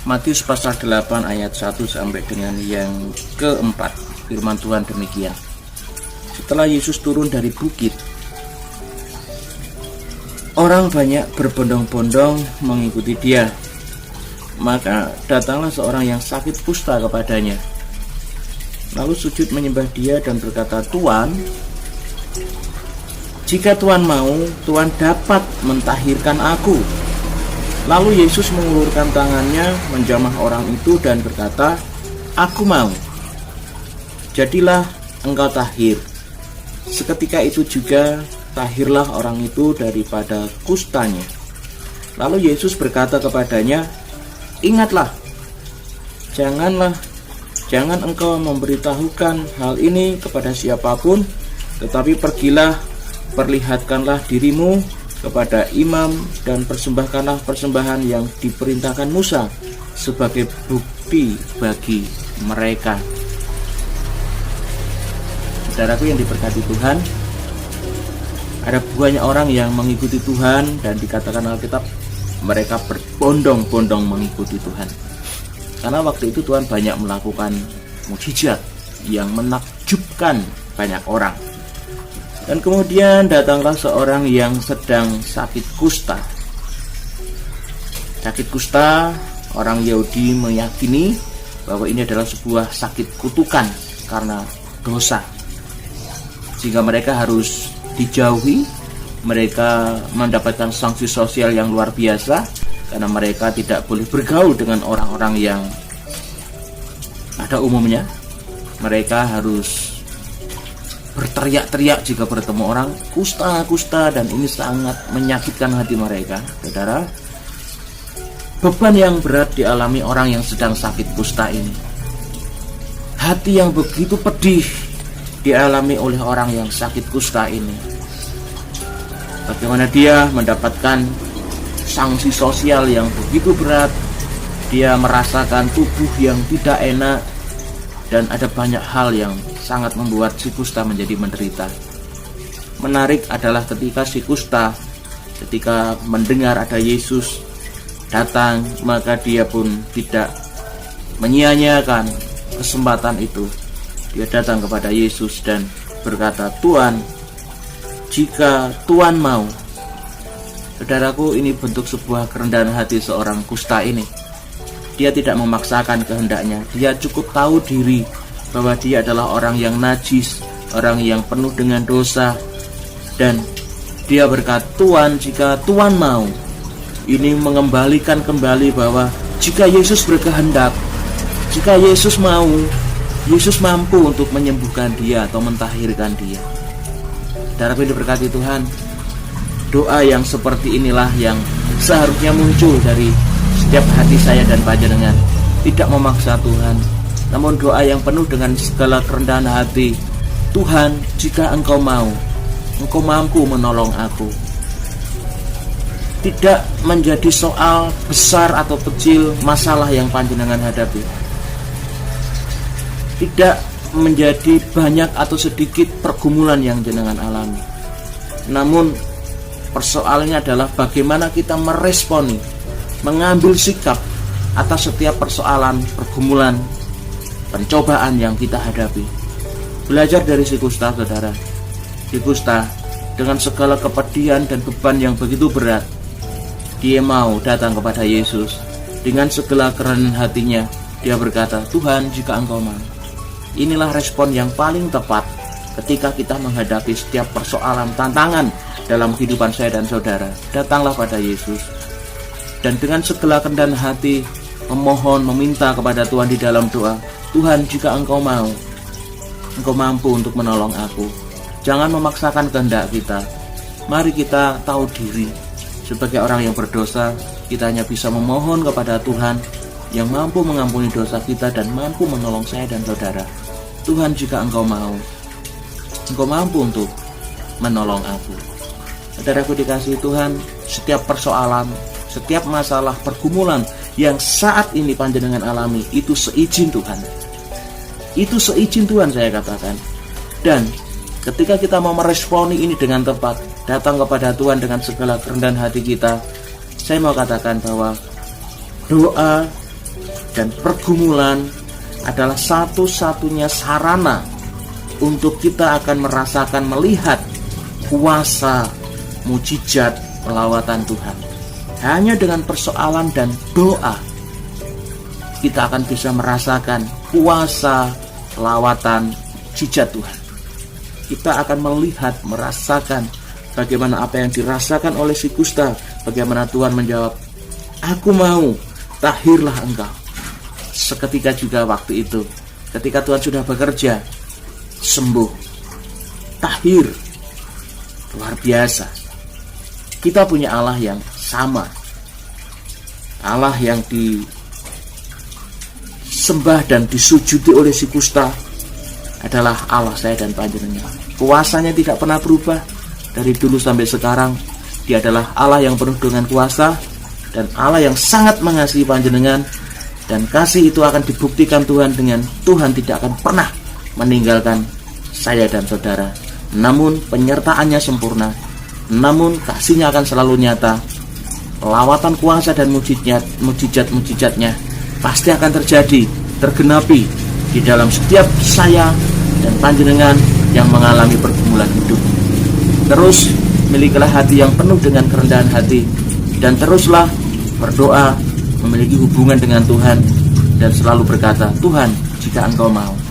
Matius pasal 8 ayat 1 sampai dengan yang keempat. Firman Tuhan demikian. Setelah Yesus turun dari bukit, orang banyak berbondong-bondong mengikuti dia. Maka datanglah seorang yang sakit kusta kepadanya, lalu sujud menyembah dia dan berkata, "Tuan, jika Tuan mau, Tuan dapat mentahirkan aku." Lalu Yesus mengulurkan tangannya, menjamah orang itu dan berkata, "Aku mau. Jadilah engkau tahir." Seketika itu juga tahirlah orang itu daripada kustanya. Lalu Yesus berkata kepadanya, "Ingatlah, jangan engkau memberitahukan hal ini kepada siapapun, tetapi pergilah, perlihatkanlah dirimu kepada imam dan persembahkanlah persembahan yang diperintahkan Musa sebagai bukti bagi mereka." Saudaraku yang diberkati Tuhan, ada banyak orang yang mengikuti Tuhan dan dikatakan Alkitab mereka berbondong-bondong mengikuti Tuhan. Karena waktu itu Tuhan banyak melakukan mukjizat yang menakjubkan banyak orang. Dan kemudian datanglah seorang yang sedang sakit kusta. Sakit kusta, orang Yahudi meyakini bahwa ini adalah sebuah sakit kutukan karena dosa, sehingga mereka harus dijauhi. Mereka mendapatkan sanksi sosial yang luar biasa karena mereka tidak boleh bergaul dengan orang-orang yang pada umumnya. Mereka harus berteriak-teriak jika bertemu orang kusta, dan ini sangat menyakitkan hati mereka. Saudara, beban yang berat dialami orang yang sedang sakit kusta ini. Hati yang begitu pedih dialami oleh orang yang sakit kusta ini. Bagaimana dia mendapatkan sanksi sosial yang begitu berat. Dia merasakan tubuh yang tidak enak, dan ada banyak hal yang sangat membuat si kusta menjadi menderita. Menarik adalah ketika si kusta, ketika mendengar ada Yesus datang, maka dia pun tidak menyia-nyiakan kesempatan itu. Dia datang kepada Yesus dan berkata, "Tuan, jika Tuan mau." Saudaraku, ini bentuk sebuah kerendahan hati seorang kusta ini. Dia tidak memaksakan kehendaknya. Dia cukup tahu diri bahwa dia adalah orang yang najis, orang yang penuh dengan dosa. Dan dia berkata, "Tuan, jika Tuan mau." Ini mengembalikan kembali bahwa jika Yesus berkehendak, jika Yesus mau, Yesus mampu untuk menyembuhkan dia atau mentahirkan dia. Saudara yang diberkati Tuhan, doa yang seperti inilah yang seharusnya muncul dari setiap hati saya dan panjenengan. Tidak memaksa Tuhan, namun doa yang penuh dengan segala kerendahan hati. "Tuhan, jika Engkau mau, Engkau mampu menolong aku." Tidak menjadi soal besar atau kecil masalah yang panjenengan hadapi. Tidak menjadi banyak atau sedikit pergumulan yang jenengan alami. Namun persoalannya adalah bagaimana kita meresponi, mengambil sikap atas setiap persoalan, pergumulan, pencobaan yang kita hadapi. Belajar dari si kusta, saudara. Si kusta dengan segala kepedihan dan beban yang begitu berat, dia mau datang kepada Yesus. Dengan segala kerendahan hatinya, dia berkata, "Tuhan, jika Engkau mau." Inilah respon yang paling tepat ketika kita menghadapi setiap persoalan, tantangan dalam kehidupan saya dan saudara. Datanglah pada Yesus, dan dengan segala kerendahan hati memohon, meminta kepada Tuhan di dalam doa, "Tuhan, jika Engkau mau, Engkau mampu untuk menolong aku." Jangan memaksakan kehendak kita. Mari kita tahu diri sebagai orang yang berdosa. Kita hanya bisa memohon kepada Tuhan yang mampu mengampuni dosa kita dan mampu menolong saya dan saudara. "Tuhan, jika Engkau mau, Engkau mampu untuk menolong aku." Saudaraku dikasihi Tuhan, setiap persoalan, setiap masalah, pergumulan yang saat ini panjenengan alami, itu seizin Tuhan. Itu seizin Tuhan, saya katakan. Dan ketika kita mau meresponi ini dengan tepat, datang kepada Tuhan dengan segala kerendahan hati kita, saya mau katakan bahwa doa dan pergumulan adalah satu-satunya sarana untuk kita akan merasakan, melihat kuasa mujizat pelawatan Tuhan. Hanya dengan persoalan dan doa kita akan bisa merasakan kuasa lawatan mujizat Tuhan. Kita akan melihat, merasakan bagaimana apa yang dirasakan oleh si kusta, bagaimana Tuhan menjawab, "Aku mau, tahirlah engkau." Seketika juga waktu itu, ketika Tuhan sudah bekerja, sembuh, tahir, luar biasa. Kita punya Allah yang sama, Allah yang disembah dan disujudi oleh si kusta adalah Allah saya dan panjenengan. Kuasanya tidak pernah berubah dari dulu sampai sekarang. Dia adalah Allah yang penuh dengan kuasa dan Allah yang sangat mengasihi panjenengan, dan kasih itu akan dibuktikan Tuhan dengan Tuhan tidak akan pernah meninggalkan saya dan saudara. Namun penyertaannya sempurna, namun kasihnya akan selalu nyata. Lawatan kuasa dan mujizat-mujizatnya pasti akan terjadi, tergenapi di dalam setiap saya dan panjenengan yang mengalami pergumulan hidup. Terus milikilah hati yang penuh dengan kerendahan hati, dan teruslah berdoa, memiliki hubungan dengan Tuhan, dan selalu berkata, "Tuhan, jika Engkau mau."